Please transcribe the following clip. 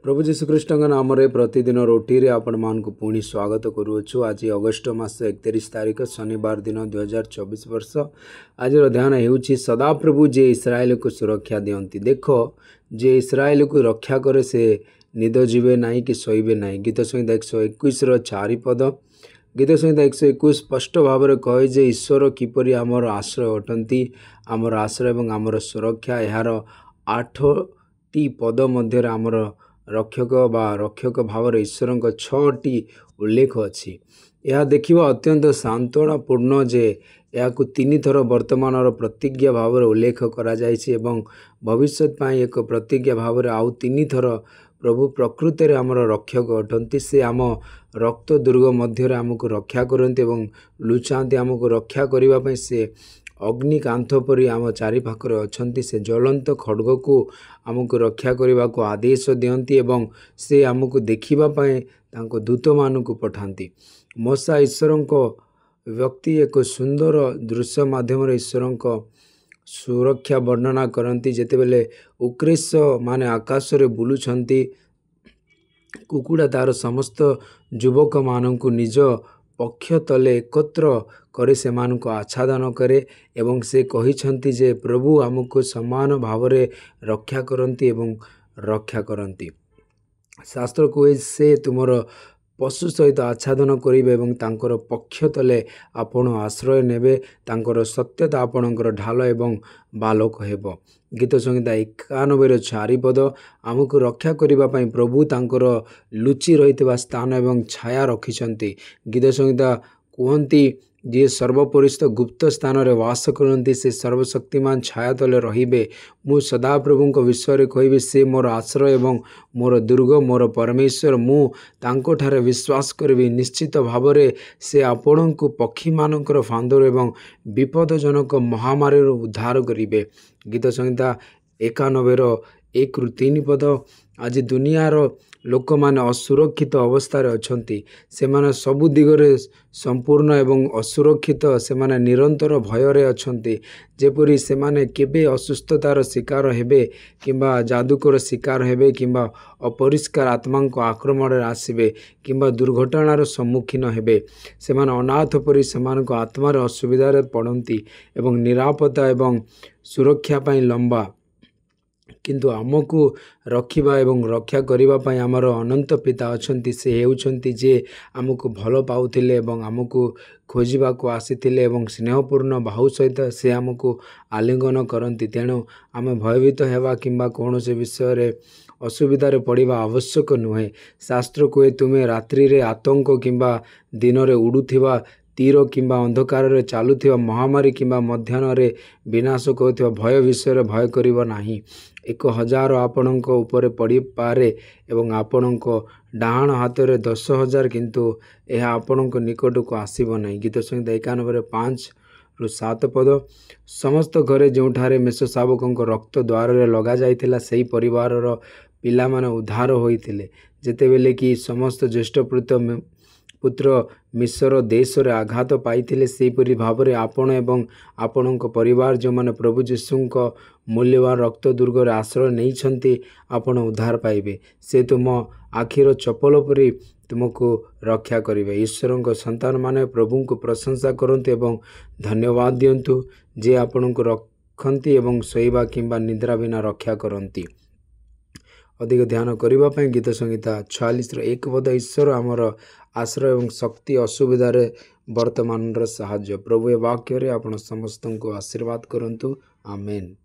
प्रभु जीशुख्रीष्ट नाम प्रतिदिन रोटी आपण मान पुणी स्वागत करुचु। आज अगस्ट मास 31 तारिख शनिवार दिन 2024 वर्ष। आज ध्यान होउछि सदा प्रभु जे इस्राएल को सुरक्षा दियंती। देख जे इस्राएल को रक्षा करे से निद जीवे नाई कि शोइबे नाई। गीत संहिता 121 4 पद। गीत संहिता 121 स्पष्ट भाव में कहे जे ईश्वर किपरि आमर आश्रय अटंती, आमर आश्रय एवं आमर सुरक्षा। यार 8टी पद मध्य आमर रक्षक भाव ईश्वर 6टी उल्लेख अच्छी। यह देखा अत्यंत सांत्वनापूर्ण जे या 3 थर वर्तमान प्रतिज्ञा भाव उल्लेख करा जायछि एवं भविष्य एक प्रतिज्ञा भाव आउ 3 थर प्रभु प्रकृति रे आमर रक्षक अटंती। से आम रक्त दुर्ग मध्य आमको रक्षा करते एवं लुचाते। आमको रक्षा करने से अग्निकांथ परी आम चारिपाखरे अच्छी। से ज्वलंत खड्ग को आमको रक्षा करने को आदेश दियंती एवं से आमको देखापी तांको दूत मान को पठाती। मूसा ईश्वर व्यक्ति एक सुंदर दृश्य माध्यम ईश्वर सुरक्षा वर्णना करती। जेतेबेले उक्रेश माने आकाश रे बुलुछंती, कुकुड़ा तार समस्त युवक मानक निज पक्ष तले एकत्र करे से मानक आच्छादन करे एवं से कहिछंती जे प्रभु आमको समान भाव रे रक्षा करती एवं रक्षा करती। शास्त्र कहे से तुमर पशु सहित आच्छादन करेंगे एवं तांकर पक्ष तले आपण आश्रय नेबे। तांकर सत्यता आपणकर ढाल एवं बालक हेब। गीत संहिता 91 4 पद। आमको रक्षा करने प्रभु तांकर लुचि रही स्थान एवं छाया रखिछंती। गीत संहिता कहती जे सर्वपरिष्ठ गुप्त स्थान रे वास करती, से सर्वशक्तिमान छाया तले रहिबे। मु सदा प्रभु विषय कहबी से मोर आश्रय एवं मोर दुर्ग, मोर परमेश्वर। मु तांको ठारे विश्वास करबी। निश्चित भाव में से आपण को पक्षी मानकर फांदर एवं विपदजनक महामारी उद्धार करिवे। गीत संहिता 91 1-3 पद। आज दुनियार लोक माने असुरक्षित अवस्था अच्छी। से माने सबु दिगरे संपूर्ण एवं असुरक्षित। से माने निरंतर भय रे अच्छी। जेपरी से माने केबे असुस्थतार शिकार हेबे किंबा जादुकर शिकार हेबे किंबा अपरिष्कार आत्मा को आक्रमण आसबे किंबा दुर्घटनार सम्मुखीन हेबे। से माने अनाथ परी सेमान को आत्मार असुविधा पड़ती एवं निरापत्ता एवं सुरक्षा पाई लंबा। किंतु आमको रखिबा एवं रक्षा करने आमर अनंत पिता अच्छी। से हेउछंती जे आमको भल पाउथिले एवं आमको खोजिबा को आसीथिले एवं स्नेहपूर्ण बाहु सहित से आमको आलिंगन करती। तेणु आम भयभीत हेबा किंबा कौन से विषय रे असुविधार पड़वा आवश्यक नुहे। शास्त्र कहे तुमे रात्रि रे आतंक किंबा दिन रे उड़ुथिबा तीर किंबा अंधकार रे चालुथिबा महामारी किंबा मध्याह्न रे विनाश होथिबा भय विषय भय करिबो नाही। 1000 आपणक ऊपर पड़ी पारे एवं आपणक डाहाण हाथ रे 10,000 किंतु यह आपणक निकट को आसीबो नाही। गीत संहिता 91 5-7 पद। समस्त घरे जोठारे मेष शावक रक्त द्वार रे लगा जाइथिला सेही परिवार रो पिला माने उद्धार होइथिले। जेतेबेले कि समस्त ज्येष्ठ पुत्र मिश्र देश रे आघात पाइथिले, सेहीपरि भाव में आपण एवं आपणक परिवार जो माने प्रभु जीशुक मूल्यवान रक्त दुर्ग रे आश्रय नहीं आपण उद्धार पाइबे। से तुम आखिर चपल परी तुमको रक्षा करिवे। ईश्वर संतान माने प्रभु को प्रशंसा करंतु एवं धन्यवाद दियंतु जे आपण को रखंती एवं शोइबा किंबा निद्रा बिना रक्षा करंती। अधिक ध्यान करने गीत संहिता 46 पद। ईश्वर आमर आश्रय एवं शक्ति असुविधार वर्तमान साहाय्य। प्रभु ए वाक्य आपण समस्त को आशीर्वाद करंतु। आमेन।